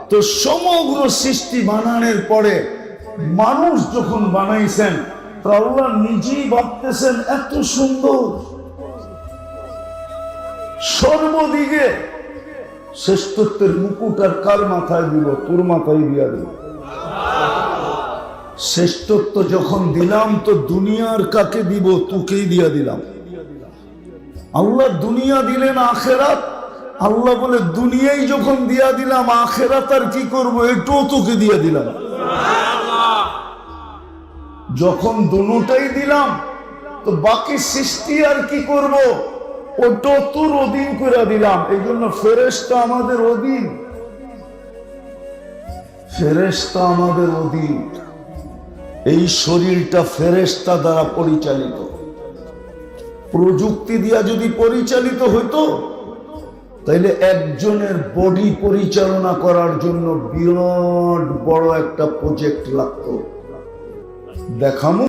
তো সমগ্র সৃষ্টি বানানোর পরে মানুষ যখন বানাইছেন, তো আল্লাহ নিজেই ভাবতেছেন এত সুন্দর, সর্বদিকে শ্রেষ্ঠত্বের মুকুট আর কার মাথায় দিব? তোর মাথায় দিয়া দিব। শ্রেষ্ঠত্ব যখন দিলাম তো দুনিয়ার কাকে দিব? তোকেই দিয়া দিলাম। আল্লাহ দুনিয়া দিলেন, আখেরাত। আল্লাহ বলে দুনিয়াই যখন দিয়া দিলাম, আখেরাত আর কি করবো? এটাও তোকে দিয়া দিলাম। যখন দুটাই দিলাম তো বাকি সৃষ্টি আর কি করব? ওটা তোর অধীন করে দিলাম। এই জন্য ফেরেশতা আমাদের অধীন, ফেরেশতা আমাদের অধীন। এই শরীরটা ফেরেশতা দ্বারা পরিচালিত। প্রযুক্তি দিয়া যদি পরিচালিত হইতো, তাইলে একজনের বডি পরিচালনা করার জন্য বিরাট বড় একটা প্রজেক্ট লাগতো। দেখামু।